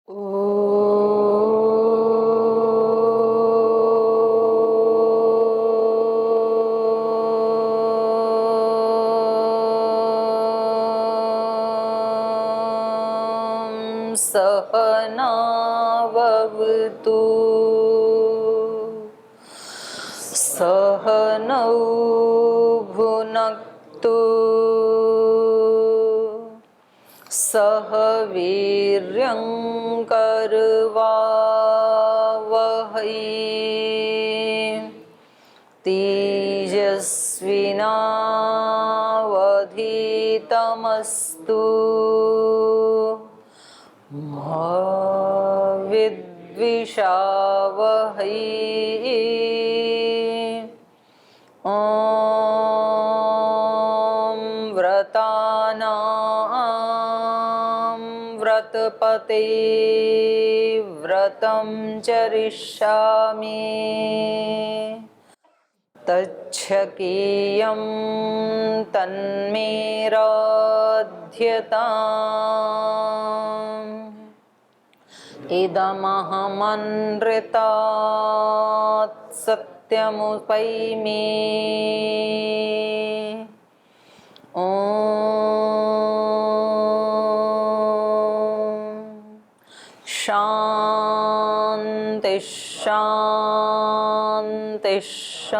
सहनावतु सहनौ भुनक्तु सह वीर्यं करवावहै तेजस्विनावधीतमस्तु मा विद्विषावहै। ॐ व्रतानां व्रतपते व्रतं चरिष्यामि तच्छकीयं तन्मेराध्यताम् इदमहमनृतात् सत्यमुपैमि। ॐ शान्ति शान्ति शान्तिः।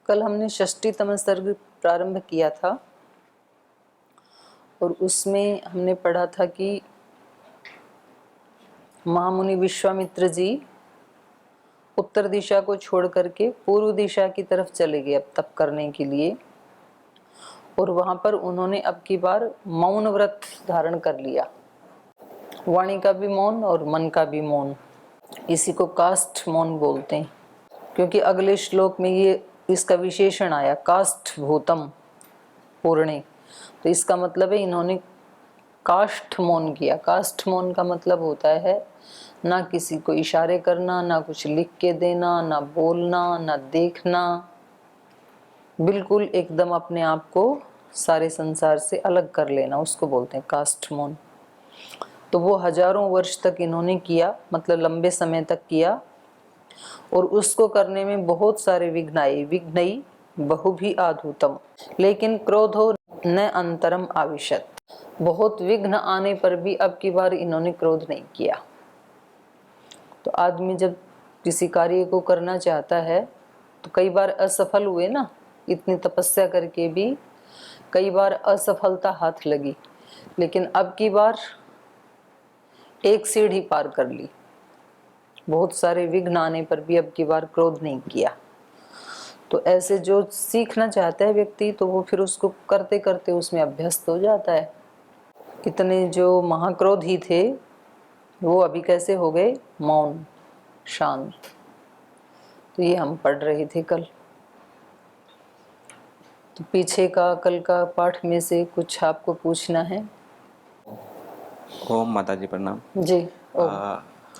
कल हमने षष्ठीतम सर्ग प्रारंभ किया था और उसमें हमने पढ़ा था कि महामुनि विश्वामित्र जी उत्तर दिशा को छोड़ करके पूर्व दिशा की तरफ चले गए अब तप करने के लिए, और वहां पर उन्होंने अब की बार मौन व्रत धारण कर लिया। वाणी का भी मौन और मन का भी मौन, इसी को काष्ठ मौन बोलते हैं, क्योंकि अगले श्लोक में ये इसका विशेषण आया काष्ठ भूतम पूर्णे। तो इसका मतलब है इन्होंने काष्ठ मौन किया। काष्ठ मौन का मतलब होता है ना किसी को इशारे करना, ना कुछ लिख के देना, ना बोलना, ना देखना, बिल्कुल एकदम अपने आप को सारे संसार से अलग कर लेना, उसको बोलते हैं काष्ठ मौन। तो वो हजारों वर्ष तक इन्होंने किया, मतलब लंबे समय तक किया, और उसको करने में बहुत सारे विघ्न आए। विघ्नई बहु भी आधुतम लेकिन क्रोधो न अंतरम आविशत। बहुत विघ्न आने पर भी अब की बार इन्होंने क्रोध नहीं किया। तो आदमी जब किसी कार्य को करना चाहता है तो कई बार असफल हुए ना, इतनी तपस्या करके भी कई बार असफलता हाथ लगी, लेकिन अब की बार एक सीढ़ी पार कर ली। बहुत सारे विघ्न आने पर भी अब की बार क्रोध नहीं किया। तो ऐसे जो सीखना चाहता है व्यक्ति, तो वो फिर उसको करते करते उसमें अभ्यस्त हो जाता है। इतने जो महाक्रोधी थे वो अभी कैसे हो गए, मौन शांत। तो ये हम पढ़ रहे थे कल। तो पीछे का कल का पाठ में से कुछ आपको पूछना है? ओम माता जी प्रणाम जी।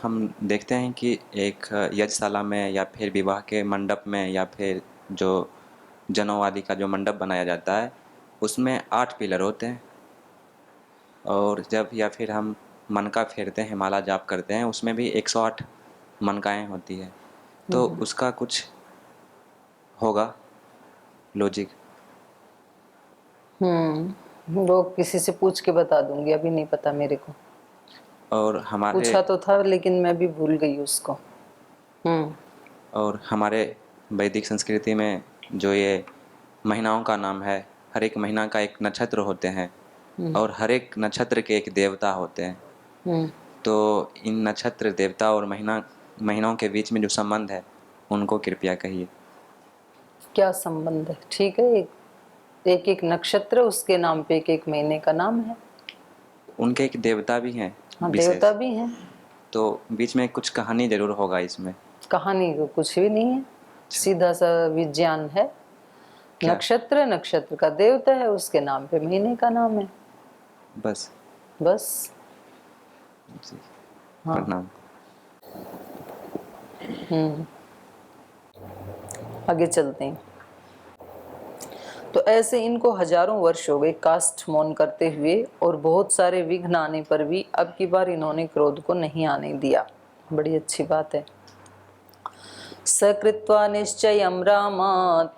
हम देखते हैं कि एक यज्ञशाला में या फिर विवाह के मंडप में या फिर जो जनेऊ आदि का जो मंडप बनाया जाता है उसमें 8 पिलर होते हैं, और जब या फिर हम मनका फेरते हैं, माला जाप करते हैं, उसमें भी 108 मनकाएँ होती है। तो उसका कुछ होगा लॉजिक? वो किसी से पूछ के बता दूंगी, अभी नहीं पता मेरे को। और हमारे पूछा तो था लेकिन मैं भी भूल गई उसको। और हमारे वैदिक संस्कृति में जो ये महीनाओं का नाम है, हर एक महीना का एक नक्षत्र होते हैं और हर एक नक्षत्र के एक देवता होते हैं। तो इन नक्षत्र देवता और महीनों के बीच में जो संबंध है उनको कृपया कहिए। क्या संबंध है? ठीक है, एक एक नक्षत्र उसके नाम पे एक एक महीने का नाम है। उनके एक देवता भी हैं। हाँ, विशेष देवता भी हैं। तो बीच में कुछ कहानी जरूर होगा इसमें। कहानी तो कुछ भी नहीं है, सीधा सा विज्ञान है। क्या? नक्षत्र नक्षत्र का देवता है, उसके नाम पे महीने का नाम है, बस बस। जी, हाँ। प्रणाम। आगे चलते हैं। तो ऐसे इनको हजारों वर्ष हो गए काष्ठ मौन करते हुए, और बहुत सारे विघ्न आने पर भी अब की बार इन्होंने क्रोध को नहीं आने दिया। बड़ी अच्छी बात है। सकृत्वा निश्चयं राम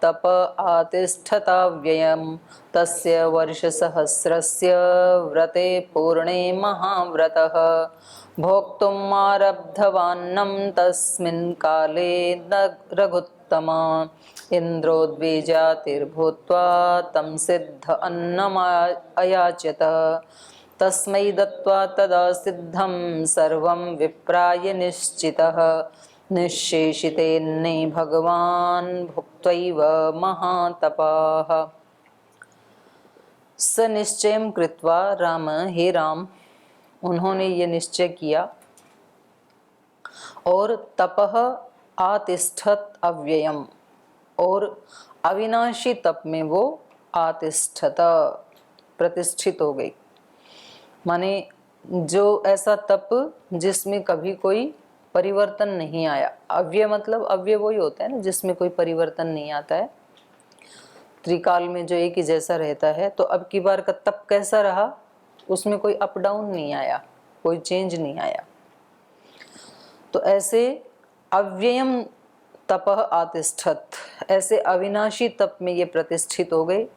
तप आतिष्ठता व्ययम् तस्य वर्षसहस्रस्य व्रते पूर्णे महाव्रतः भोक्तुम् आरब्धवान्नं तस्मिन् काले रघुत्तमा इन्द्रोद्विजातिर्भूत्वा तं सिद्ध अन्नमयाचत तस्मै दत्त्वा तदा सिद्धं सर्वं विप्राय निश्चितः निश्शेषितेन्ने भगवान् भुक्त्वैव महातपाः। स निश्चयं कृत्वा राम, हे राम, उन्होंने ये निश्चय किया और तपः आतिष्ठत अव्ययम, और अविनाशी तप में वो आतिष्ठत प्रतिष्ठित हो गई। माने जो ऐसा तप जिसमें कभी कोई परिवर्तन नहीं आया। अव्यय मतलब अव्यय वही होता है ना जिसमें कोई परिवर्तन नहीं आता है, त्रिकाल में जो एक ही जैसा रहता है। तो अब की बार का तप कैसा रहा, उसमें कोई अप डाउन नहीं आया, कोई चेंज नहीं आया। तो ऐसे अव्ययम तपः आतिष्ठत, ऐसे अविनाशी तप में ये प्रतिष्ठित हो गए।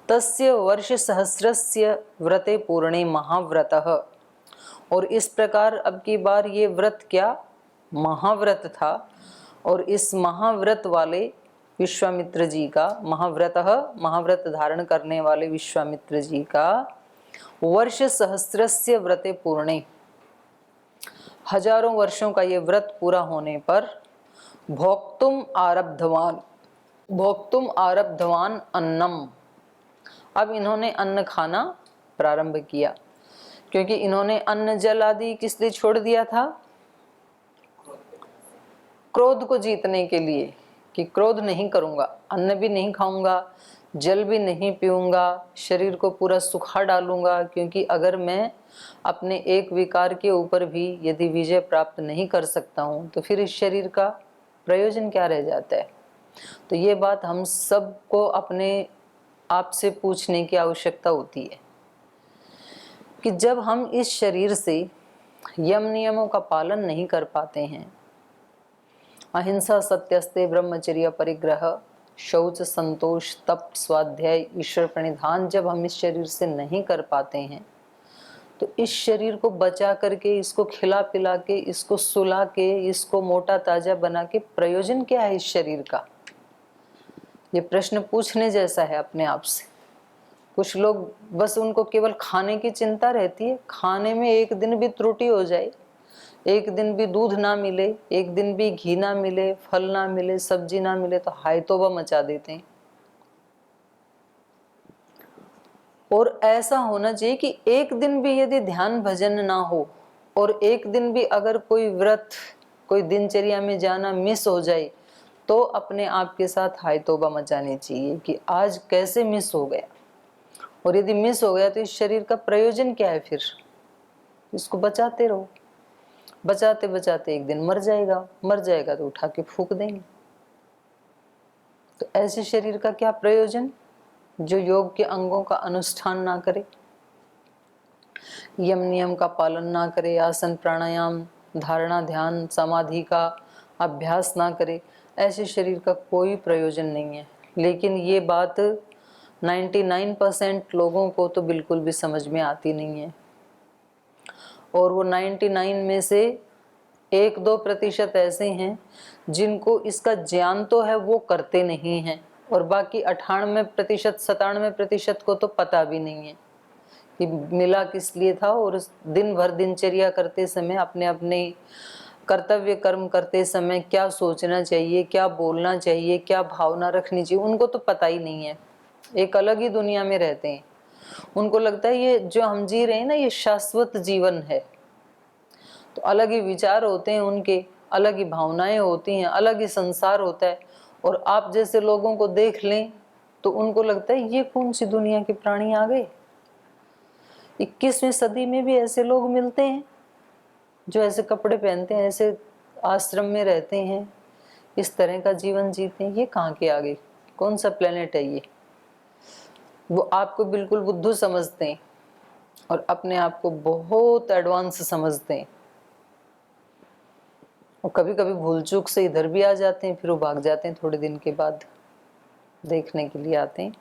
तस्य वर्ष सहस्रस्य व्रते पूर्णे महाव्रतः, और इस प्रकार अब की बार ये व्रत क्या महाव्रत था। और इस महाव्रत वाले विश्वामित्र जी का, महाव्रत धारण करने वाले विश्वामित्र जी का वर्ष सहस्रस्य व्रते पूर्णे, हजारों वर्षों का ये व्रत पूरा होने पर भोक्तुम आरब्धवान अन्नम, अब इन्होंने अन्न खाना प्रारंभ किया। क्योंकि इन्होंने अन्न जल आदि किस लिए छोड़ दिया था, क्रोध को जीतने के लिए, कि क्रोध नहीं करूंगा, अन्न भी नहीं खाऊंगा, जल भी नहीं पीऊंगा, शरीर को पूरा सुखा डालूंगा। क्योंकि अगर मैं अपने एक विकार के ऊपर भी यदि विजय प्राप्त नहीं कर सकता हूं तो फिर इस शरीर का प्रयोजन क्या रह जाता है। तो ये बात हम सबको अपने आप से पूछने की आवश्यकता होती है कि जब हम इस शरीर से यम नियमों का पालन नहीं कर पाते हैं, अहिंसा, सत्यस्ते, ब्रह्मचर्य, परिग्रह, शौच, संतोष, तप, स्वाध्याय, ईश्वर प्रणिधान जब हम इस शरीर से नहीं कर पाते हैं, तो इस शरीर को बचा करके, इसको खिला पिला के, इसको सुला के, इसको मोटा ताजा बना के प्रयोजन क्या है इस शरीर का। ये प्रश्न पूछने जैसा है अपने आप से। कुछ लोग बस उनको केवल खाने की चिंता रहती है, खाने में एक दिन भी त्रुटि हो जाए, एक दिन भी दूध ना मिले, एक दिन भी घी ना मिले, फल ना मिले, सब्जी ना मिले, तो हाय तौबा मचा देते हैं। और ऐसा होना चाहिए कि एक दिन भी यदि ध्यान भजन ना हो, और एक दिन भी अगर कोई व्रत, कोई दिनचर्या में जाना मिस हो जाए, तो अपने आप के साथ हाय तौबा मचानी चाहिए कि आज कैसे मिस हो गया। और यदि मिस हो गया तो इस शरीर का प्रयोजन क्या है, फिर इसको बचाते रहो, बचाते बचाते एक दिन मर जाएगा तो उठा के फूंक देंगे। तो ऐसे शरीर का क्या प्रयोजन जो योग के अंगों का अनुष्ठान ना करे, यम नियम का पालन ना करे, आसन प्राणायाम, धारणा, ध्यान, समाधि का अभ्यास ना करे। ऐसे शरीर का कोई प्रयोजन नहीं है। लेकिन ये बात 99% लोगों को तो बिल्कुल भी समझ में आती नहीं है। और वो 99 में से 1-2% ऐसे हैं जिनको इसका ज्ञान तो है, वो करते नहीं हैं। और बाकी 98%, 97% को तो पता भी नहीं है कि मिला किस लिए था। और दिन भर दिनचर्या करते समय, अपने अपने कर्तव्य कर्म करते समय क्या सोचना चाहिए, क्या बोलना चाहिए, क्या भावना रखनी चाहिए, उनको तो पता ही नहीं है। एक अलग ही दुनिया में रहते हैं। उनको लगता है ये जो हम जी रहे हैं ना, ये शाश्वत जीवन है। तो अलग ही विचार होते हैं उनके, अलग ही भावनाएं होती हैं, अलग ही संसार होता है। और आप जैसे लोगों को देख लें तो उनको लगता है ये कौन सी दुनिया के प्राणी आ गए। 21वीं सदी में भी ऐसे लोग मिलते हैं जो ऐसे कपड़े पहनते हैं, ऐसे आश्रम में रहते हैं, इस तरह का जीवन जीते हैं, ये कहाँ के आगे कौन सा प्लेनेट है ये। वो आपको बिल्कुल बुद्धू समझते हैं और अपने आप को बहुत एडवांस समझते हैं, और कभी कभी भूल चूक से इधर भी आ जाते हैं, फिर वो भाग जाते हैं, थोड़े दिन के बाद देखने के लिए आते हैं।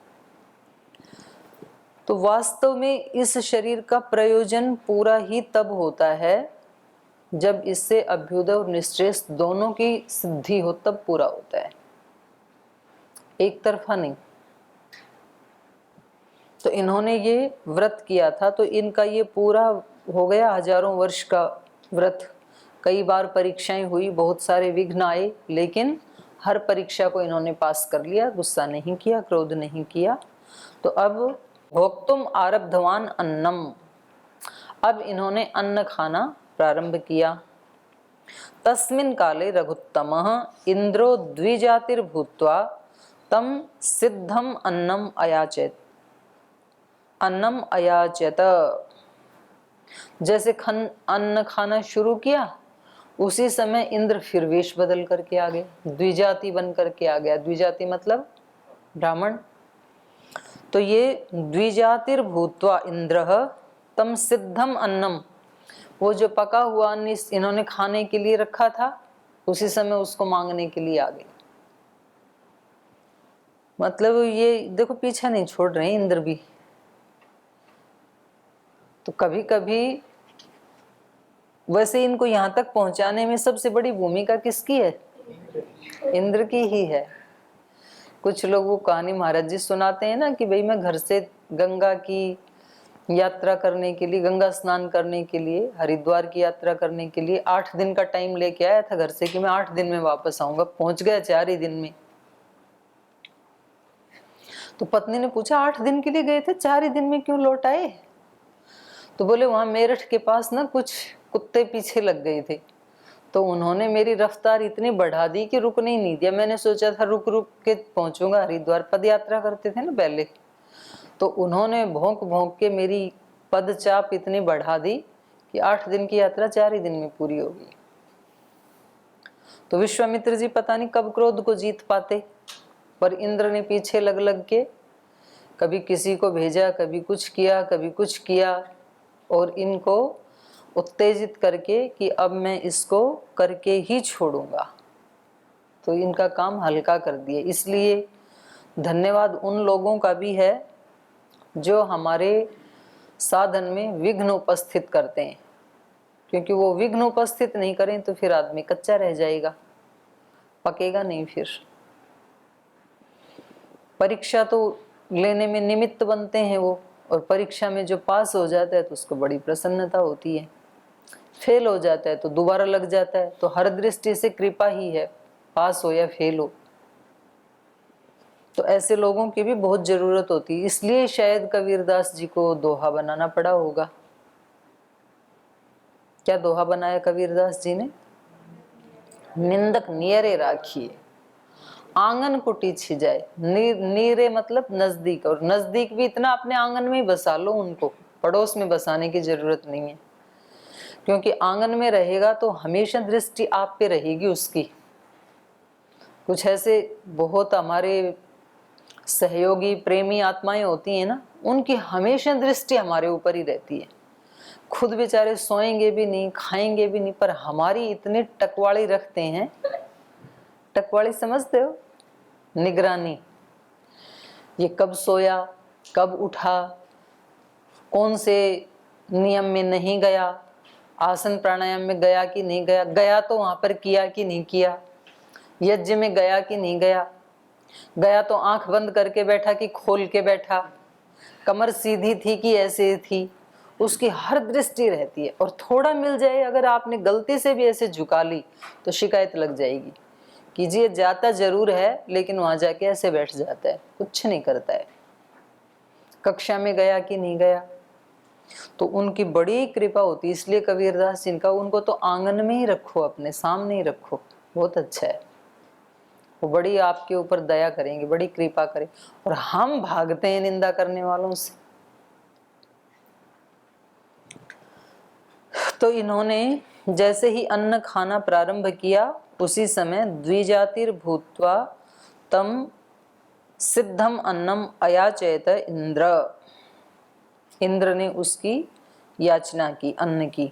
तो वास्तव में इस शरीर का प्रयोजन पूरा ही तब होता है जब इससे अभ्युदय और निश्रेष दोनों की सिद्धि हो, तब पूरा होता है, एक तरफा नहीं। तो इन्होंने ये व्रत किया था, तो इनका ये पूरा हो गया, हजारों वर्ष का व्रत। कई बार परीक्षाएं हुई, बहुत सारे विघ्न आए, लेकिन हर परीक्षा को इन्होंने पास कर लिया, गुस्सा नहीं किया, क्रोध नहीं किया। तो अब भोक्तुम आरब्धवान अन्नम, अब इन्होंने अन्न खाना प्रारंभ किया। तस्मिन् काले रघुत्तमः इंद्रो द्विजातिर्भूत्वा तम सिद्धम अन्नम अयाचेत, अन्नम अयाचत। जैसे अन्न खाना शुरू किया, उसी समय इंद्र फिर वेश बदल करके आ गए, द्विजाति बन करके आ गया। द्विजाति मतलब ब्राह्मण। तो ये द्विजातिर्भूत्वा इंद्रः तम सिद्धम अन्नम, वो जो पका हुआ अन्न इन्होंने खाने के लिए रखा था, उसी समय उसको मांगने के लिए आ गए। मतलब ये देखो पीछा नहीं छोड़ रहे हैं इंद्र भी। तो कभी कभी वैसे इनको यहाँ तक पहुंचाने में सबसे बड़ी भूमिका किसकी है? इंद्र की ही है। कुछ लोग वो कहानी महाराज जी सुनाते हैं ना कि भाई मैं घर से गंगा की यात्रा करने के लिए, गंगा स्नान करने के लिए, हरिद्वार की यात्रा करने के लिए 8 दिन का टाइम लेके आया था घर से कि मैं 8 दिन में वापस आऊंगा। पहुंच गया 4 ही दिन में। तो पत्नी ने पूछा 8 दिन के लिए गए थे, 4 ही दिन में क्यों लौट आए? तो बोले वहां मेरठ के पास ना कुछ कुत्ते पीछे लग गए थे, तो उन्होंने मेरी रफ्तार इतनी बढ़ा दी कि रुकने ही नहीं दिया। मैंने सोचा था रुक रुक के पहुंचूंगा हरिद्वार, पद यात्रा करते थे ना पहले, तो उन्होंने भौंक भौंक के मेरी पदचाप इतनी बढ़ा दी कि 8 दिन की यात्रा 4 ही दिन में पूरी हो गई। तो विश्वामित्र जी पता नहीं कब क्रोध को जीत पाते, पर इंद्र ने पीछे लग लग के कभी किसी को भेजा, कभी कुछ किया, कभी कुछ किया, और इनको उत्तेजित करके कि अब मैं इसको करके ही छोड़ूंगा। तो इनका काम हल्का कर दिया। इसलिए धन्यवाद उन लोगों का भी है जो हमारे साधन में विघ्न उपस्थित करते हैं, क्योंकि वो विघ्न उपस्थित नहीं करें तो फिर आदमी कच्चा रह जाएगा, पकेगा नहीं। फिर परीक्षा तो लेने में निमित्त बनते हैं वो, और परीक्षा में जो पास हो जाता है तो उसको बड़ी प्रसन्नता होती है, फेल हो जाता है तो दोबारा लग जाता है। तो हर दृष्टि से कृपा ही है, पास हो या फेल हो। तो ऐसे लोगों की भी बहुत जरूरत होती है, इसलिए शायद कबीरदास जी को दोहा बनाना पड़ा होगा। क्या दोहा बनाया कबीरदास जी ने? निंदक नियरे राखिए, आंगन कुटी छिजाए। नीरे मतलब नजदीक, और नजदीक भी इतना अपने आंगन में ही बसा लो उनको, पड़ोस में बसाने की जरूरत नहीं है, क्योंकि आंगन में रहेगा तो हमेशा दृष्टि आप पे रहेगी उसकी। कुछ ऐसे बहुत हमारे सहयोगी प्रेमी आत्माएं होती हैं ना, उनकी हमेशा दृष्टि हमारे ऊपर ही रहती है। खुद बेचारे सोएंगे भी नहीं, खाएंगे भी नहीं, पर हमारी इतनी टकवाली रखते हैं। टकवाली समझते हो? निगरानी। ये कब सोया, कब उठा, कौन से नियम में नहीं गया, आसन प्राणायाम में गया कि नहीं गया, गया तो वहां पर किया कि नहीं किया, यज्ञ में गया कि नहीं गया, गया तो आंख बंद करके बैठा कि खोल के बैठा, कमर सीधी थी कि ऐसे थी, उसकी हर दृष्टि रहती है। और थोड़ा मिल जाए, अगर आपने गलती से भी ऐसे झुका ली तो शिकायत लग जाएगी कि जी ये जाता जरूर है लेकिन वहां जाके ऐसे बैठ जाता है, कुछ नहीं करता है। कक्षा में गया कि नहीं गया, तो उनकी बड़ी कृपा होती है। इसलिए कबीरदास जिनका, उनको तो आंगन में ही रखो, अपने सामने ही रखो, बहुत अच्छा है। वो बड़ी आपके ऊपर दया करेंगे, बड़ी कृपा करें। और हम भागते हैं निंदा करने वालों से। तो इन्होंने जैसे ही अन्न खाना प्रारंभ किया उसी समय द्विजातिर्भूत्वा तम सिद्धम अन्नम अयाचेत इंद्र। इंद्र ने उसकी याचना की, अन्न की।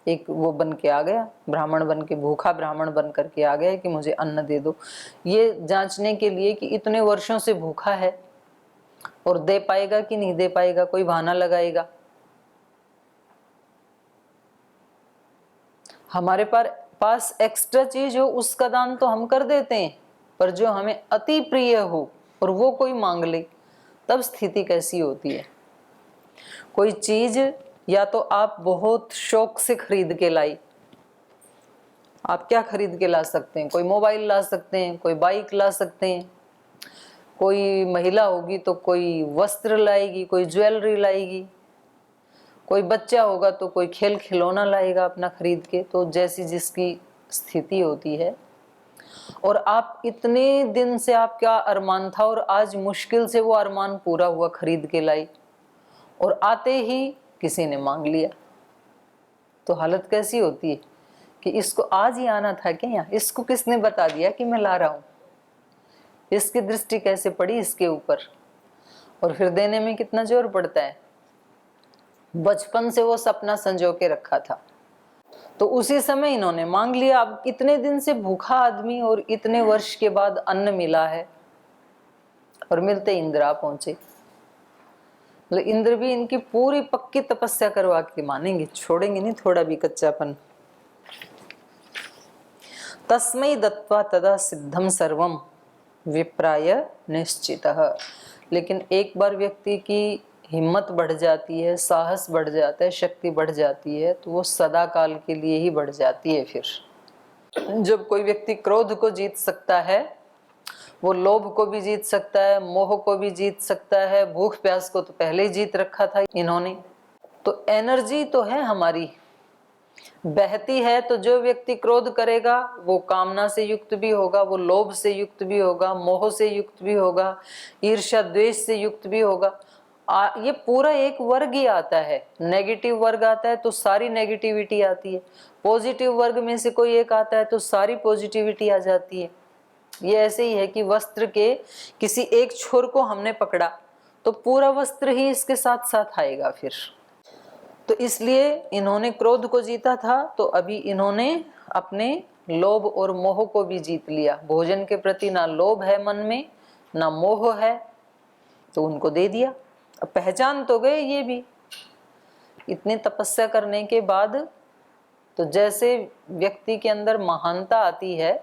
एक वो बन के आ गया, ब्राह्मण बन के, भूखा ब्राह्मण बन करके आ गया कि मुझे अन्न दे दो, ये जांचने के लिए कि इतने वर्षों से भूखा है और दे पाएगा कि नहीं दे पाएगा, कोई बहाना लगाएगा। हमारे पास एक्स्ट्रा चीज हो उसका दान तो हम कर देते हैं, पर जो हमें अति प्रिय हो और वो कोई मांग ले, तब स्थिति कैसी होती है। कोई चीज या तो आप बहुत शौक से खरीद के लाई, आप क्या खरीद के ला सकते हैं? कोई मोबाइल ला सकते हैं, कोई बाइक ला सकते हैं, कोई महिला होगी तो कोई वस्त्र लाएगी, कोई ज्वेलरी लाएगी, कोई बच्चा होगा तो कोई खेल खिलौना लाएगा अपना खरीद के, तो जैसी जिसकी स्थिति होती है। और आप इतने दिन से आपका अरमान था और आज मुश्किल से वो अरमान पूरा हुआ, खरीद के लाई, और आते ही किसी ने मांग लिया, तो हालत कैसी होती है कि इसको आज ही आना था क्या, यहाँ इसको किसने बता दिया कि मैं ला रहा हूं, इसकी दृष्टि कैसे पड़ी इसके ऊपर, और फिर देने में कितना जोर पड़ता है। बचपन से वो सपना संजो के रखा था, तो उसी समय इन्होंने मांग लिया। अब इतने दिन से भूखा आदमी और इतने वर्ष के बाद अन्न मिला है, और मिलते इंद्र आ पहुंचे। मतलब इंद्र भी इनकी पूरी पक्की तपस्या करवा के मानेंगे, छोड़ेंगे नहीं थोड़ा भी कच्चापन। तस्मै दत्वा तदा सिद्धम सर्वम विप्राय निश्चितः। लेकिन एक बार व्यक्ति की हिम्मत बढ़ जाती है, साहस बढ़ जाता है, शक्ति बढ़ जाती है, तो वो सदा काल के लिए ही बढ़ जाती है। फिर जब कोई व्यक्ति क्रोध को जीत सकता है, वो लोभ को भी जीत सकता है, मोह को भी जीत सकता है, भूख प्यास को तो पहले ही जीत रखा था इन्होंने। तो एनर्जी तो है हमारी, बहती है। तो जो व्यक्ति क्रोध करेगा वो कामना से युक्त भी होगा, वो लोभ से युक्त भी होगा, मोह से युक्त भी होगा, ईर्ष्या द्वेष से युक्त भी होगा। ये पूरा एक वर्ग ही आता है। नेगेटिव वर्ग आता है तो सारी नेगेटिविटी आती है, पॉजिटिव वर्ग में से कोई एक आता है तो सारी पॉजिटिविटी आ जाती है। ये ऐसे ही है कि वस्त्र के किसी एक छोर को हमने पकड़ा तो पूरा वस्त्र ही इसके साथ साथ आएगा फिर। तो इसलिए इन्होंने क्रोध को जीता था, तो अभी इन्होंने अपने लोभ और मोह को भी जीत लिया। भोजन के प्रति ना लोभ है मन में, ना मोह है, तो उनको दे दिया। अब पहचान तो गए ये भी इतनी तपस्या करने के बाद। तो जैसे व्यक्ति के अंदर महानता आती है,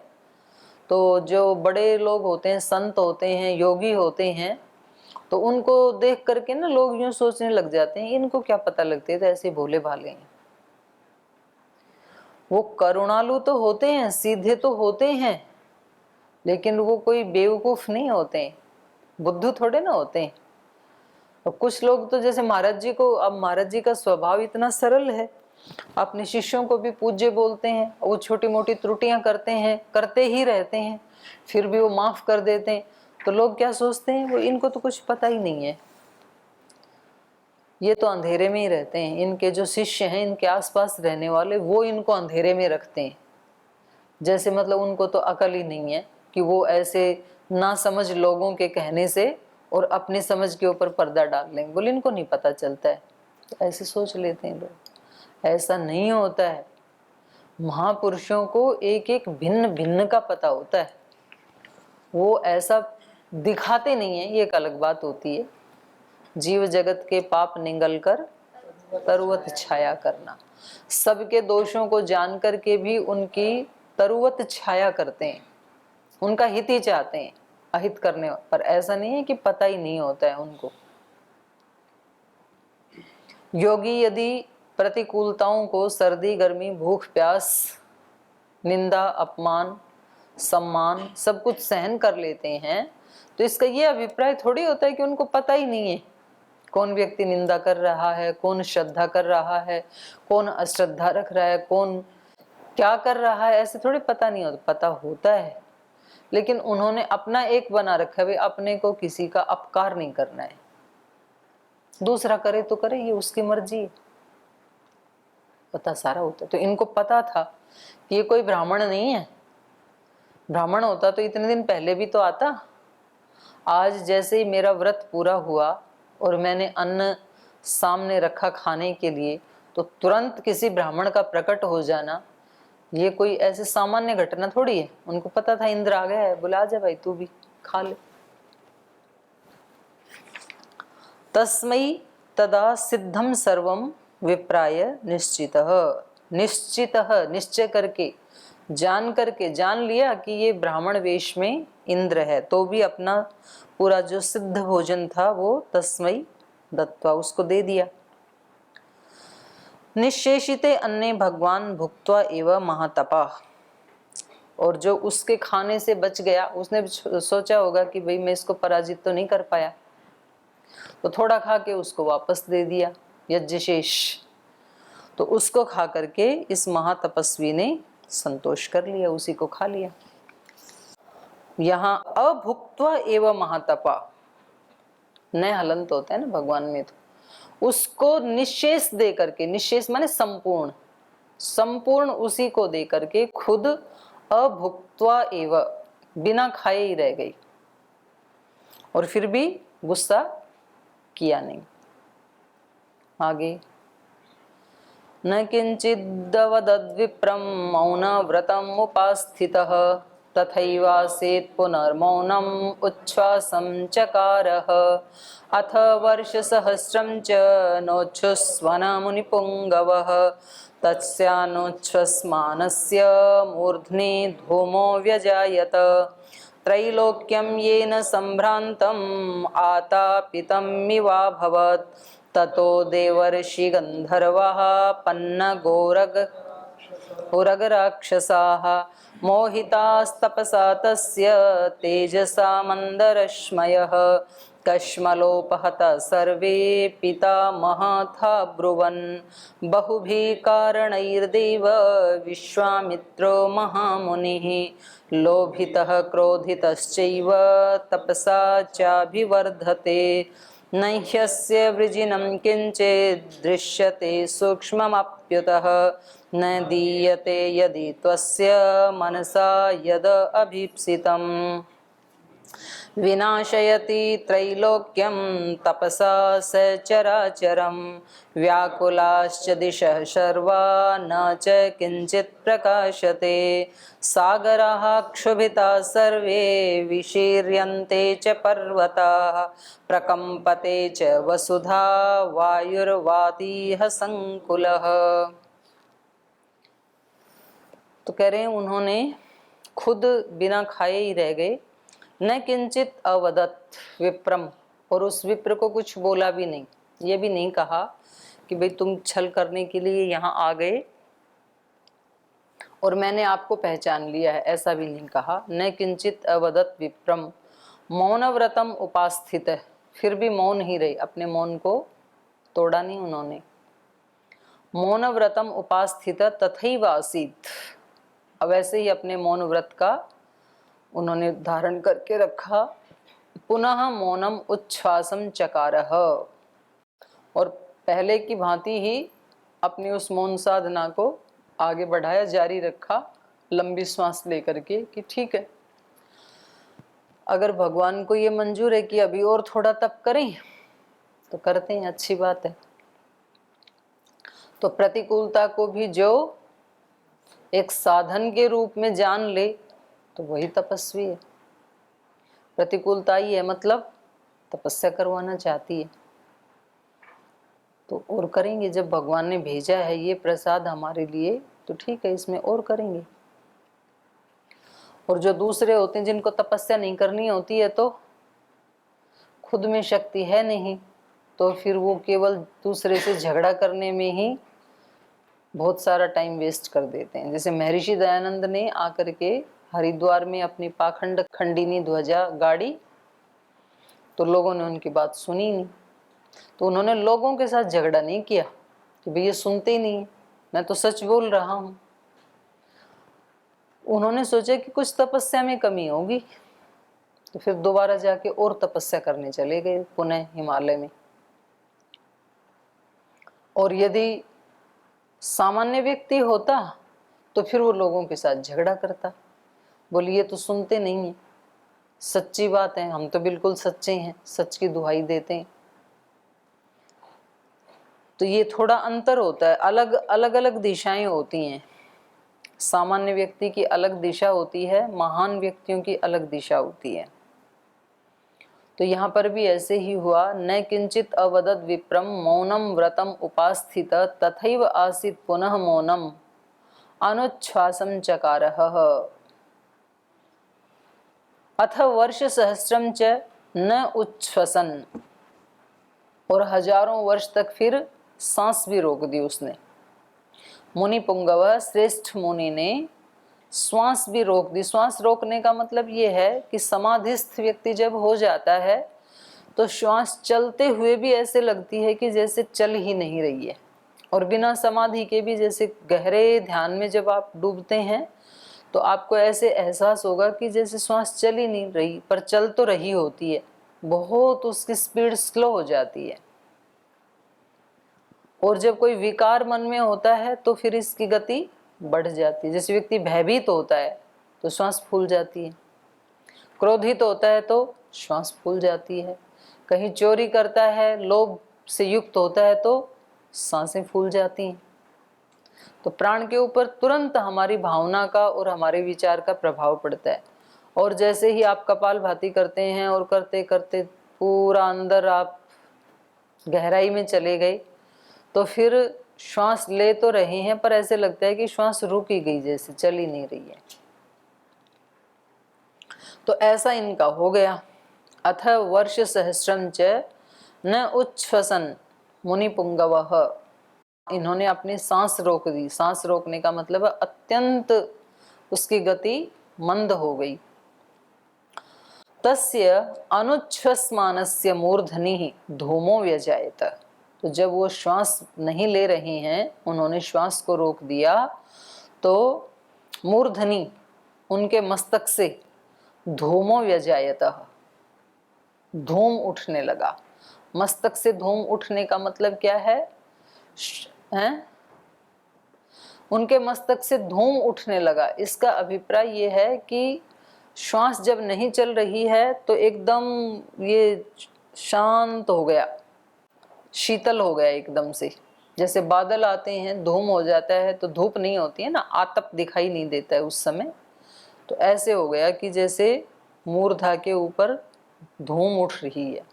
तो जो बड़े लोग होते हैं, संत होते हैं, योगी होते हैं, तो उनको देख करके ना लोग यूं सोचने लग जाते हैं, इनको क्या पता लगते थे, ऐसे भोले भाले हैं। वो करुणालु तो होते हैं, सीधे तो होते हैं, लेकिन वो कोई बेवकूफ नहीं होते, बुद्धू थोड़े ना होते हैं। और कुछ लोग तो जैसे महाराज जी को, अब महाराज जी का स्वभाव इतना सरल है, अपने शिष्यों को भी पूज्य बोलते हैं। वो छोटी मोटी त्रुटियां करते हैं, करते ही रहते हैं, फिर भी वो माफ कर देते हैं। तो लोग क्या सोचते हैं, वो इनको तो कुछ पता ही नहीं है, ये तो अंधेरे में ही रहते हैं। इनके जो शिष्य हैं, इनके आसपास रहने वाले, वो इनको अंधेरे में रखते हैं। जैसे मतलब उनको तो अकल ही नहीं है कि वो ऐसे ना समझ लोगों के कहने से और अपनी समझ के ऊपर पर्दा डाल लेंगे, बोले इनको नहीं पता चलता है, तो ऐसे सोच लेते हैं लोग। ऐसा नहीं होता है। महापुरुषों को एक एक भिन्न भिन्न का पता होता है, वो ऐसा दिखाते नहीं है, ये एक अलग बात होती है। जीव जगत के पाप निगल कर तरुवत छाया करना, सबके दोषों को जान करके भी उनकी तरुवत छाया करते हैं, उनका हित ही चाहते हैं, अहित करने पर ऐसा नहीं है कि पता ही नहीं होता है उनको। योगी यदि प्रतिकूलताओं को, सर्दी गर्मी भूख प्यास निंदा अपमान सम्मान सब कुछ सहन कर लेते हैं, तो इसका ये अभिप्राय थोड़ी होता है कि उनको पता ही नहीं है कौन व्यक्ति निंदा कर रहा है, कौन श्रद्धा कर रहा है, कौन अश्रद्धा रख रहा है, कौन क्या कर रहा है। ऐसे थोड़ी पता नहीं होता, पता होता है, लेकिन उन्होंने अपना एक बना रखा है, भाई अपने को किसी का अपकार नहीं करना है, दूसरा करे तो करे, ये उसकी मर्जी है। पता सारा होता। तो इनको पता था कि ये कोई ब्राह्मण नहीं है, ब्राह्मण होता तो इतने दिन पहले भी तो आता। आज जैसे ही मेरा व्रत पूरा हुआ और मैंने अन्न सामने रखा खाने के लिए, तो तुरंत किसी ब्राह्मण का प्रकट हो जाना ये कोई ऐसे सामान्य घटना थोड़ी है। उनको पता था इंद्र आ गया है, बुला जा भाई तू भी खा ले। तस्मै तदा सिद्धम सर्वम विप्राय निश्चितः, निश्चितः निश्चय करके, जान लिया कि ये ब्राह्मण वेश में इंद्र है, तो भी अपना पूरा जो सिद्ध भोजन था वो तस्मै दत्वा उसको दे दिया। निशेषिते अन्ने भगवान भुक्त्वा एव महातपा, और जो उसके खाने से बच गया उसने सोचा होगा कि भाई मैं इसको पराजित तो नहीं कर पाया, तो थोड़ा खा के उसको वापस दे दिया यज्ञशेष। तो उसको खा करके इस महातपस्वी ने संतोष कर लिया, उसी को खा लिया। यहाँ अभुक्त्वा एव महातपा, नए हलंत होता है ना भगवान में, तो उसको निशेष दे करके, निशेष माने संपूर्ण, संपूर्ण उसी को दे करके खुद अभुक्त्वा एव, बिना खाए ही रह गई, और फिर भी गुस्सा किया नहीं। आगे, न किंचिदवदद्विप्रं मौनव्रतम् उपास्थितः तथैवासीत् पुनर्मौनम् उच्छ्वासं चकारः अथ वर्षसहस्रं च नोच्छ्वसनमुनिपुङ्गवः तस्यानुच्छ्वसमानस्य मूर्ध्नि धूमो व्यजायत त्रैलोक्यं येन सम्भ्रान्तम् आतापितमिवाभवत् ततो देवर्षि गन्धर्वाः पन्नगोरगराक्षसाः मोहितास्तपसा तस्य तेजसा मन्दरश्मयः कश्मलोपहतः सर्वे पितामहथा ब्रुवन् बहुभिः कारणैर्देव विश्वामित्रो महामुनिः लोभितः क्रोधितश्चैव तपसा चाभिवर्धते न ह्यस्य वृजिनं किञ्चित् दृश्यते सूक्ष्ममप्युतः न दीयते यदि त्वस्य मनसा यद अभीप्सितम् विनाशयति त्रैलोक्यं तपसा सचराचरं व्याकुलाश्च दिशः सर्वा न च किञ्चित् प्रकाशते सागराः क्षुभिताः सर्वे विशीर्यन्ते च पर्वताः प्रकम्पते च वसुधा वायुर्वातिः संकुलः। तो कह रहे हैं उन्होंने खुद बिना खाए ही रह गए। न किंचित अवदत् विप्रम, और उस विप्र को कुछ बोला भी नहीं, ये भी नहीं कहा कि भाई तुम छल करने के लिए यहाँ आ गए और मैंने आपको पहचान लिया है, ऐसा भी नहीं कहा। न किंचित अवदत् विप्रम मौनव्रतम उपास्थित, फिर भी मौन ही रहे, अपने मौन को तोड़ा नहीं उन्होंने। मौनव्रतम उपास्थित तथैव आसीत्, अब ऐसे ही अपने मौन व्रत का उन्होंने धारण करके रखा। पुनः मौनम उच्छ्वासम चकारः, और पहले की भांति ही अपनी उस मौन साधना को आगे बढ़ाया, जारी रखा, लंबी श्वास लेकर के कि ठीक है, अगर भगवान को ये मंजूर है कि अभी और थोड़ा तप करें तो करते हैं, अच्छी बात है। तो प्रतिकूलता को भी जो एक साधन के रूप में जान ले तो वही तपस्वी है। प्रतिकूलता ही है मतलब तपस्या करवाना चाहती है, तो और करेंगे। जब भगवान ने भेजा है ये प्रसाद हमारे लिए तो ठीक है, इसमें और करेंगे। और जो दूसरे होते हैं जिनको तपस्या नहीं करनी होती है, तो खुद में शक्ति है नहीं, तो फिर वो केवल दूसरे से झगड़ा करने में ही बहुत सारा टाइम वेस्ट कर देते हैं। जैसे महर्षि दयानंद ने आकर के हरिद्वार में अपनी पाखंड खंडिनी ध्वजा गाड़ी, तो लोगों ने उनकी बात सुनी नहीं, तो उन्होंने लोगों के साथ झगड़ा नहीं किया कि भाई ये सुनते ही नहीं, मैं तो सच बोल रहा हूँ। उन्होंने सोचा कि कुछ तपस्या में कमी होगी, तो फिर दोबारा जाके और तपस्या करने चले गए पुनः हिमालय में। और यदि सामान्य व्यक्ति होता तो फिर वो लोगों के साथ झगड़ा करता, बोलिए ये तो सुनते नहीं है, सच्ची बात है, हम तो बिल्कुल सच्चे हैं, सच की दुहाई देते हैं। तो ये थोड़ा अंतर होता है, अलग अलग अलग दिशाएं होती हैं। सामान्य व्यक्ति की अलग दिशा होती है, महान व्यक्तियों की अलग दिशा होती है। तो यहाँ पर भी ऐसे ही हुआ। न किंचित अवदत विप्रम मौनम व्रतम उपास्थित तथैव आसीत पुनः मौनम अनुच्छ्वासम चकारः अथ वर्ष सहस्रम च न उच्छ्वसन, और हजारों वर्ष तक फिर सांस भी रोक दी उसने। मुनि पुंगव, श्रेष्ठ मुनि ने श्वास भी रोक दी। श्वास रोकने का मतलब ये है कि समाधिस्थ व्यक्ति जब हो जाता है तो श्वास चलते हुए भी ऐसे लगती है कि जैसे चल ही नहीं रही है, और बिना समाधि के भी, जैसे गहरे ध्यान में जब आप डूबते हैं तो आपको ऐसे एहसास होगा कि जैसे श्वास चल ही नहीं रही, पर चल तो रही होती है, बहुत उसकी स्पीड स्लो हो जाती है। और जब कोई विकार मन में होता है तो फिर इसकी गति बढ़ जाती है। जैसे व्यक्ति भयभीत होता है तो श्वास फूल जाती है, क्रोधित होता है तो श्वास फूल जाती है, कहीं चोरी करता है, लोभ से युक्त होता है तो सांसें फूल जाती हैं। तो प्राण के ऊपर तुरंत हमारी भावना का और हमारे विचार का प्रभाव पड़ता है। और जैसे ही आप कपालभाति करते हैं और करते करते पूरा अंदर आप गहराई में चले गए, तो फिर श्वास ले तो रहे हैं पर ऐसे लगता है कि श्वास रुक ही गई, जैसे चल ही नहीं रही है। तो ऐसा इनका हो गया। अथ वर्ष सहस्रम च न उच्छ्वसन मुनि पुंगवः, इन्होंने अपनी सांस रोक दी। सांस रोकने का मतलब अत्यंत उसकी गति मंद हो गई। तस्य अनुच्छ्वसमानस्य मूर्धनि धूमो व्यजायत, तो जब वो श्वास नहीं ले रही हैं, उन्होंने श्वास को रोक दिया, तो मूर्धनि उनके मस्तक से धूमो व्यजायतः, धूम उठने लगा। मस्तक से धूम उठने का मतलब क्या है? उनके मस्तक से धूम उठने लगा। इसका अभिप्राय ये है कि श्वास जब नहीं चल रही है तो एकदम ये शांत हो गया, शीतल हो गया एकदम से। जैसे बादल आते हैं, धूम हो जाता है तो धूप नहीं होती है ना, आतप दिखाई नहीं देता है उस समय, तो ऐसे हो गया कि जैसे मूर्धा के ऊपर धूम उठ रही है।